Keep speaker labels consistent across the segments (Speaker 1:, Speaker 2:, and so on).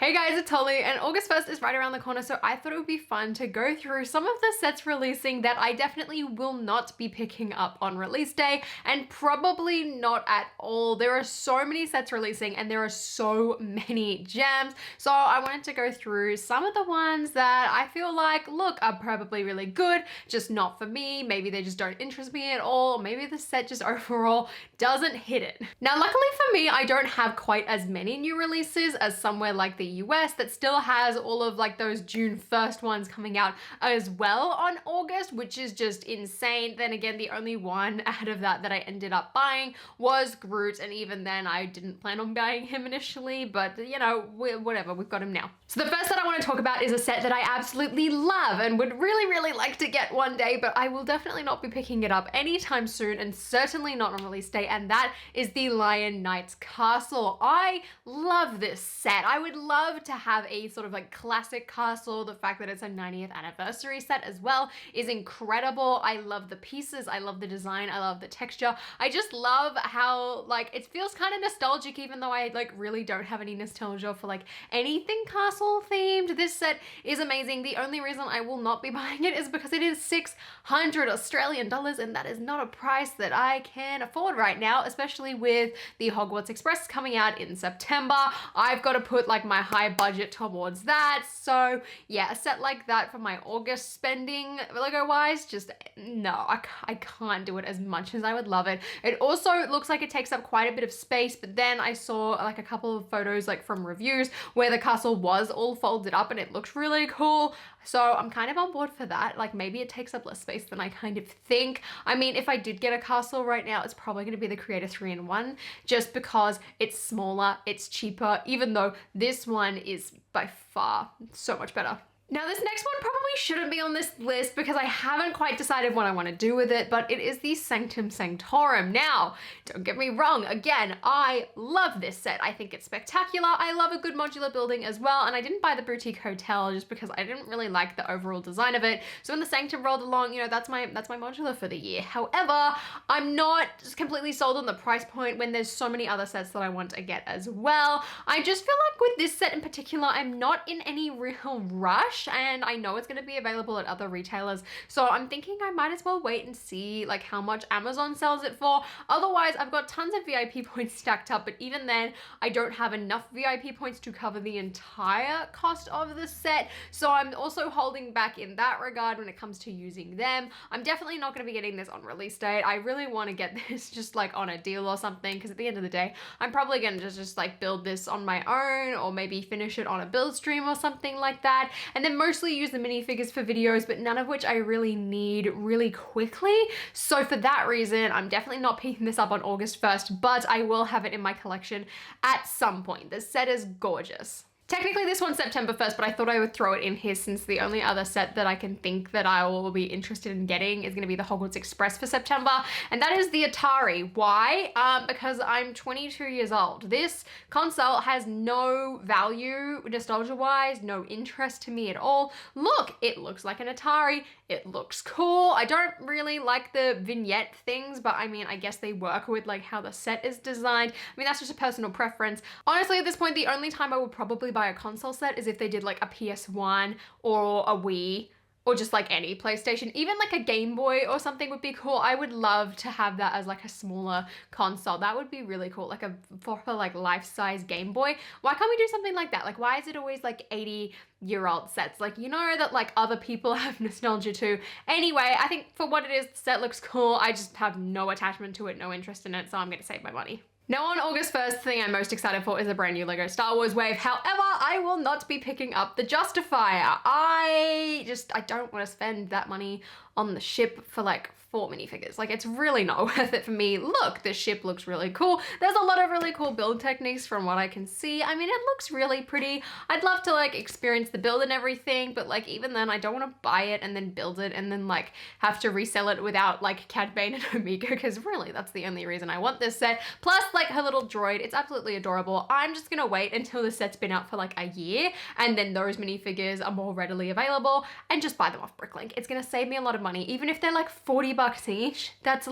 Speaker 1: Hey guys, it's Holly, and August 1st is right around the corner, so I thought it would be fun to go through some of the sets releasing that I definitely will not be picking up on release day, and probably not at all. There are so many sets releasing, and there are so many gems, so I wanted to go through some of the ones that I feel like, look, are probably really good, just not for me. Maybe they just don't interest me at all. Maybe the set just overall doesn't hit it. Now, luckily for me, I don't have quite as many new releases as somewhere like the US that still has all of like those June 1st ones coming out as well on August, which is just insane. Then again, the only one out of that I ended up buying was Groot, and even then I didn't plan on buying him initially, but you know, whatever, we've got him now. So the first set I want to talk about is a set that I absolutely love and would really like to get one day, but I will definitely not be picking it up anytime soon, and certainly not on release day, and that is the Lion Knights Castle. I love this set. I would love to have a sort of like classic castle. The fact that it's a 90th anniversary set as well is incredible. I love the pieces, I love the design, I love the texture. I just love how like it feels kind of nostalgic, even though I like really don't have any nostalgia for like anything castle themed. This set is amazing. The only reason I will not be buying it is because it is 600 Australian dollars, and that is not a price that I can afford right now, especially with the Hogwarts Express coming out in September. I've got to put like my high budget towards that. So yeah, a set like that for my August spending Lego wise, just no, I can't do it as much as I would love it. It also looks like it takes up quite a bit of space, but then I saw like a couple of photos like from reviews where the castle was all folded up and it looked really cool. So I'm kind of on board for that. Like maybe it takes up less space than I kind of think. I mean, if I did get a castle right now, it's probably going to be the Creator 3-in-1 just because it's smaller, it's cheaper, even though this one is by far so much better. Now, this next one probably shouldn't be on this list because I haven't quite decided what I want to do with it, but it is the Sanctum Sanctorum. Now, don't get me wrong, again, I love this set. I think it's spectacular. I love a good modular building as well, and I didn't buy the boutique hotel just because I didn't really like the overall design of it. So when the Sanctum rolled along, you know, that's my modular for the year. However, I'm not just completely sold on the price point when there's so many other sets that I want to get as well. I just feel like with this set in particular, I'm not in any real rush, and I know it's going to be available at other retailers, so I'm thinking I might as well wait and see like how much Amazon sells it for. Otherwise, I've got tons of VIP points stacked up, but even then I don't have enough VIP points to cover the entire cost of the set, so I'm also holding back in that regard when it comes to using them. I'm definitely not going to be getting this on release date. I really want to get this just like on a deal or something, because at the end of the day I'm probably going to just like build this on my own, or maybe finish it on a build stream or something like that, and then mostly use the minifigures for videos, but none of which I really need really quickly. So for that reason, I'm definitely not picking this up on August 1st, but I will have it in my collection at some point. The set is gorgeous. Technically this one's September 1st, but I thought I would throw it in here since the only other set that I can think that I will be interested in getting is going to be the Hogwarts Express for September, and that is the Atari. Why? Because I'm 22 years old. This console has no value nostalgia-wise, no interest to me at all. Look, it looks like an Atari. It looks cool. I don't really like the vignette things, but I mean, I guess they work with like how the set is designed. I mean, that's just a personal preference. Honestly, at this point, the only time I would probably buy a console set is if they did like a PS1 or a Wii, or just like any PlayStation. Even like a Game Boy or something would be cool. I would love to have that as like a smaller console. That would be really cool, like a proper like life-size Game Boy. Why can't we do something like that? Like, why is it always like 80-year-old sets? Like, you know that like other people have nostalgia too. Anyway, I think for what it is, the set looks cool. I just have no attachment to it, no interest in it, so I'm gonna save my money. Now on August 1st, the thing I'm most excited for is a brand new Lego Star Wars wave. However, I will not be picking up the Justifier. I don't want to spend that money on the ship for like 4 minifigures. Like, it's really not worth it for me. Look, this ship looks really cool. There's a lot of really cool build techniques from what I can see. I mean, it looks really pretty. I'd love to like experience the build and everything, but like even then I don't want to buy it and then build it and then like have to resell it without like Cad Bane and Omega, because really that's the only reason I want this set. Plus like her little droid, it's absolutely adorable. I'm just gonna wait until the set's been out for like a year, and then those minifigures are more readily available, and just buy them off Bricklink. It's gonna save me a lot of money. Even if they're like 40 bucks each, that's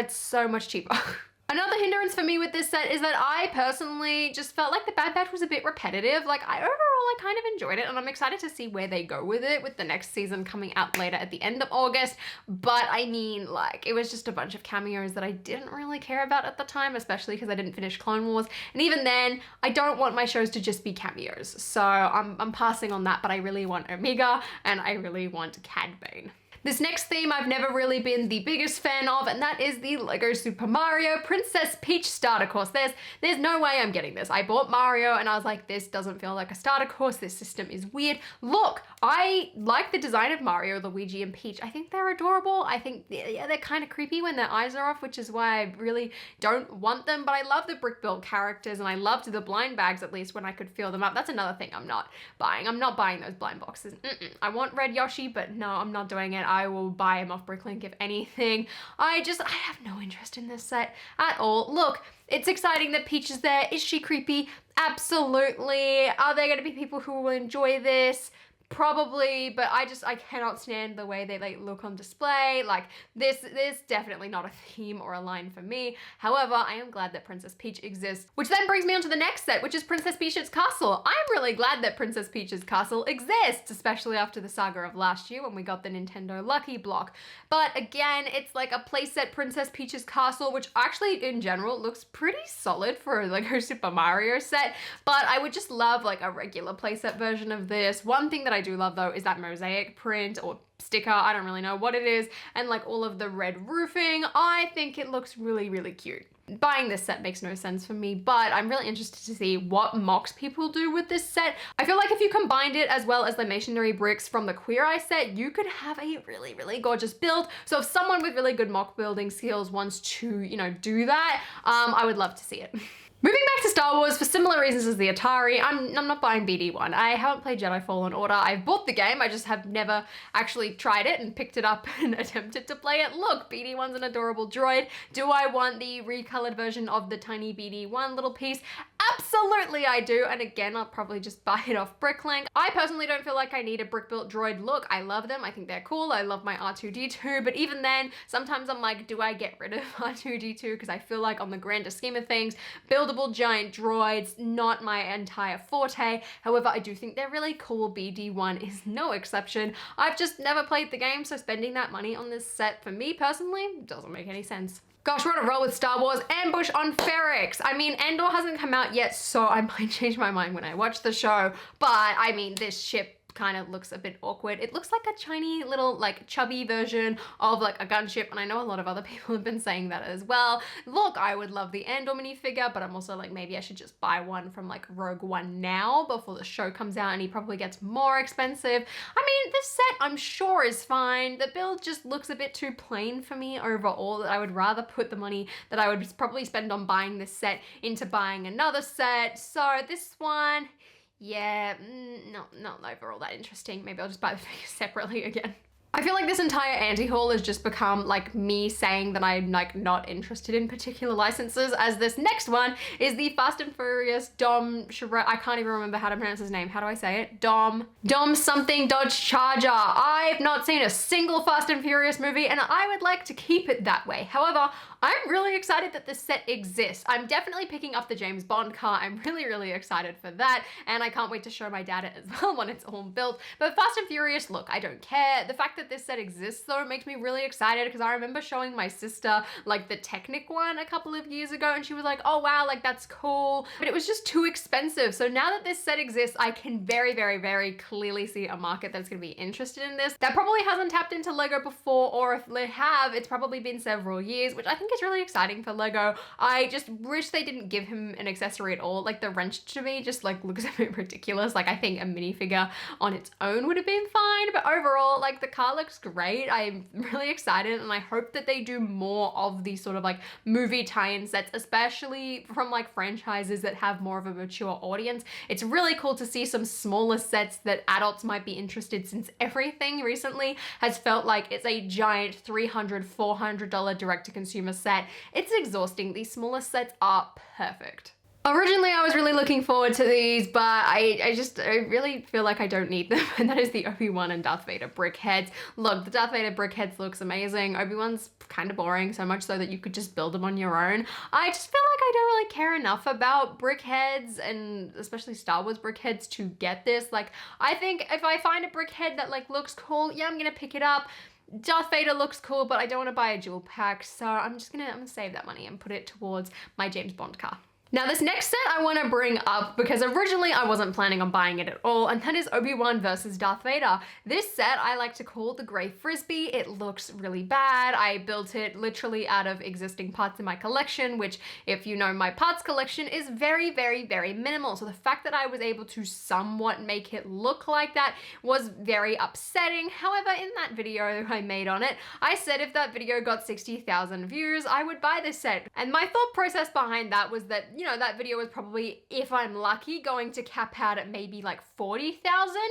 Speaker 1: so much cheaper. Another hindrance for me with this set is that I personally just felt like the Bad Batch was a bit repetitive. Like overall I kind of enjoyed it, and I'm excited to see where they go with it with the next season coming out later at the end of August. But I mean, like, it was just a bunch of cameos that I didn't really care about at the time, especially because I didn't finish Clone Wars. And even then, I don't want my shows to just be cameos. So I'm passing on that, but I really want Omega and I really want Cad Bane. This next theme I've never really been the biggest fan of, and that is the LEGO Super Mario Princess Peach starter course. There's no way I'm getting this. I bought Mario and I was like, this doesn't feel like a starter course. This system is weird. Look, I like the design of Mario, Luigi, and Peach. I think they're adorable. I think, yeah, they're kind of creepy when their eyes are off, which is why I really don't want them. But I love the brick built characters, and I loved the blind bags, at least when I could feel them up. That's another thing I'm not buying. I'm not buying those blind boxes. I want Red Yoshi, but no, I'm not doing it. I will buy him off Bricklink if anything. I have no interest in this set at all. Look, it's exciting that Peach is there. Is she creepy? Absolutely. Are there going to be people who will enjoy this? Probably, but I cannot stand the way they like look on display. Like this definitely not a theme or a line for me. However, I am glad that Princess Peach exists, which then brings me on to the next set, which is Princess Peach's Castle. I'm really glad that Princess Peach's Castle exists, especially after the saga of last year when we got the Nintendo Lucky Block. But again, it's like a playset Princess Peach's Castle, which actually in general looks pretty solid for like her Super Mario set, but I would just love like a regular playset version of this. One thing that I do love though is that mosaic print or sticker, I don't really know what it is, and like all of the red roofing. I think it looks really, really cute. Buying this set makes no sense for me, but I'm really interested to see what mocks people do with this set. I feel like if you combined it as well as the masonry bricks from the Queer Eye set, you could have a really, really gorgeous build. So if someone with really good mock building skills wants to, you know, do that, I would love to see it. Moving back to Star Wars, for similar reasons as the Atari, I'm not buying BD1. I haven't played Jedi Fallen Order. I've bought the game, I just have never actually tried it and picked it up and attempted to play it. Look, BD1's an adorable droid. Do I want the recolored version of the tiny BD1 little piece? Absolutely I do, and again, I'll probably just buy it off Bricklink. I personally don't feel like I need a brick-built droid look. I love them, I think they're cool, I love my R2-D2, but even then, sometimes I'm like, do I get rid of R2-D2? Because I feel like on the grander scheme of things, buildable giant droids, not my entire forte. However, I do think they're really cool. BD1 is no exception. I've just never played the game, so spending that money on this set for me personally doesn't make any sense. Gosh, we're on a roll with Star Wars. Ambush on Ferrix. I mean, Andor hasn't come out yet, so I might change my mind when I watch the show, but I mean, this ship kind of looks a bit awkward. It looks like a tiny little like chubby version of like a gunship, and I know a lot of other people have been saying that as well. Look, I would love the Andor minifigure, but I'm also like, maybe I should just buy one from like Rogue One now before the show comes out and he probably gets more expensive. I mean, this set I'm sure is fine. The build just looks a bit too plain for me overall, that I would rather put the money that I would probably spend on buying this set into buying another set. So this one, yeah, not overall that interesting. Maybe I'll just buy the figures separately again. I feel like this entire anti-haul has just become like me saying that I'm like not interested in particular licenses, as this next one is the Fast and Furious Dom I can't even remember how to pronounce his name. How do I say it? Dom something Dodge Charger. I've not seen a single Fast and Furious movie, and I would like to keep it that way. However, I'm really excited that this set exists. I'm definitely picking up the James Bond car. I'm really, really excited for that, and I can't wait to show my dad it as well when it's all built. But Fast and Furious, look, I don't care. The fact that this set exists though makes me really excited, because I remember showing my sister like the Technic one a couple of years ago, and she was like, oh wow, like that's cool, but it was just too expensive. So now that this set exists, I can very, very, very clearly see a market that's gonna be interested in this that probably hasn't tapped into Lego before, or if they have, it's probably been several years, which I think is really exciting for Lego. I just wish they didn't give him an accessory at all. Like the wrench to me just like looks a bit ridiculous. Like I think a minifigure on its own would have been fine, but overall like the car looks great. I'm really excited, and I hope that they do more of these sort of like movie tie-in sets, especially from like franchises that have more of a mature audience. It's really cool to see some smaller sets that adults might be interested, since everything recently has felt like it's a giant $300, $400 direct-to-consumer set. It's exhausting. These smaller sets are perfect. Originally, I was really looking forward to these, but I really feel like I don't need them, and that is the ObiWan and Darth Vader Brickheads. Look, the Darth Vader Brickheads looks amazing. Obi-Wan's kind of boring, so much so that you could just build them on your own. I just feel like I don't really care enough about Brickheads, and especially Star Wars Brickheads, to get this. Like, I think if I find a Brickhead that like looks cool, yeah, I'm gonna pick it up. Darth Vader looks cool, but I don't want to buy a jewel pack, so I'm gonna save that money and put it towards my James Bond car. Now this next set I want to bring up because originally I wasn't planning on buying it at all, and that is Obi-Wan versus Darth Vader. This set I like to call the Grey Frisbee. It looks really bad. I built it literally out of existing parts in my collection, which, if you know my parts collection, is very, very, very minimal. So the fact that I was able to somewhat make it look like that was very upsetting. However, in that video I made on it, I said if that video got 60,000 views, I would buy this set. And my thought process behind that was that, you know, that video was probably, if I'm lucky, going to cap out at maybe like 40,000.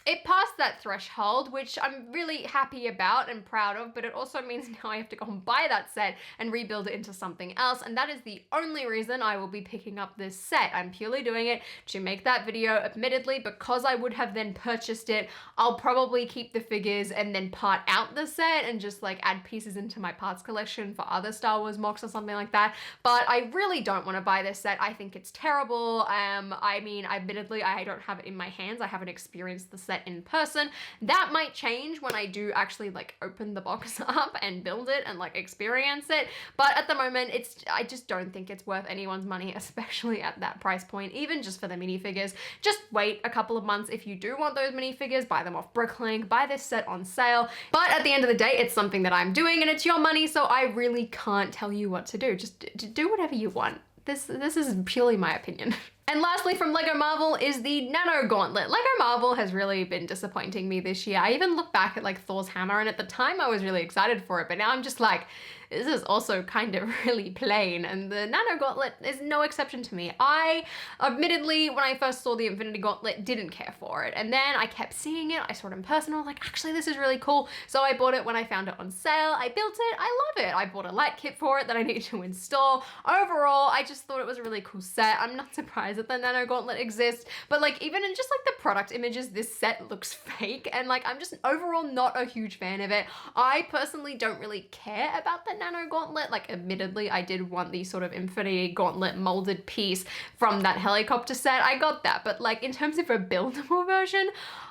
Speaker 1: It passed that threshold, which I'm really happy about and proud of, but it also means now I have to go and buy that set and rebuild it into something else, and that is the only reason I will be picking up this set. I'm purely doing it to make that video. Admittedly, because I would have then purchased it, I'll probably keep the figures and then part out the set and just like add pieces into my parts collection for other Star Wars mocks or something like that, but I really don't want to buy this set. I think it's terrible. I mean, admittedly, I don't have it in my hands. I haven't experienced the set in person. That might change when I do actually like open the box up and build it and like experience it, but at the moment I just don't think it's worth anyone's money, especially at that price point, even just for the minifigures. Just wait a couple of months if you do want those minifigures, buy them off Bricklink, buy this set on sale. But at the end of the day, it's something that I'm doing and it's your money, so I really can't tell you what to do. Just do whatever you want. This is purely my opinion. And lastly, from LEGO Marvel is the Nano Gauntlet. LEGO Marvel has really been disappointing me this year. I even look back at like Thor's hammer, and at the time I was really excited for it, but now I'm just like, this is also kind of really plain, and the Nano Gauntlet is no exception to me. I, admittedly, when I first saw the Infinity Gauntlet, didn't care for it, and then I kept seeing it, I saw it in person, I was like, actually this is really cool, so I bought it when I found it on sale, I built it, I love it. I bought a light kit for it that I need to install. Overall, I just thought it was a really cool set. I'm not surprised that the Nano Gauntlet exists, but like even in just like the product images, this set looks fake, and like I'm just overall not a huge fan of it. I personally don't really care about the Nano Gauntlet. Like admittedly, I did want the sort of Infinity Gauntlet molded piece from that helicopter set. I got that, but like in terms of a buildable version,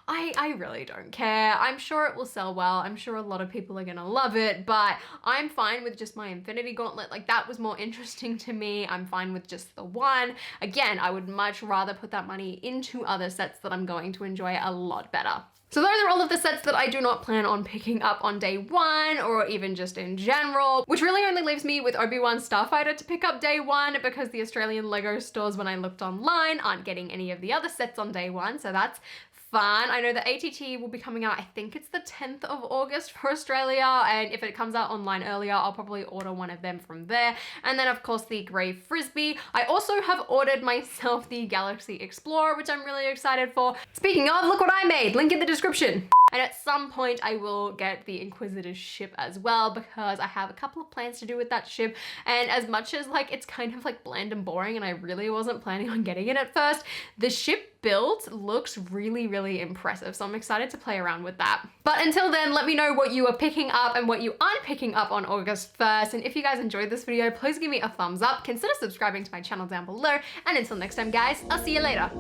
Speaker 1: I really don't care. I'm sure it will sell well. I'm sure a lot of people are gonna love it, but I'm fine with just my Infinity Gauntlet. Like that was more interesting to me. I'm fine with just the one. Again, I would much rather put that money into other sets that I'm going to enjoy a lot better. So those are all of the sets that I do not plan on picking up on day one, or even just in general, which really only leaves me with Obi-Wan Starfighter to pick up day one, because the Australian LEGO stores, when I looked online, aren't getting any of the other sets on day one, so that's fun. I know the ATT will be coming out, I think it's the 10th of August for Australia, and if it comes out online earlier, I'll probably order one of them from there. And then of course the Grey Frisbee. I also have ordered myself the Galaxy Explorer, which I'm really excited for. Speaking of, look what I made, link in the description. And at some point I will get the Inquisitor's ship as well, because I have a couple of plans to do with that ship, and as much as like it's kind of like bland and boring and I really wasn't planning on getting it at first, the ship build looks really, really impressive, so I'm excited to play around with that. But until then, let me know what you are picking up and what you aren't picking up on August 1st, and if you guys enjoyed this video, please give me a thumbs up, consider subscribing to my channel down below, and until next time guys, I'll see you later.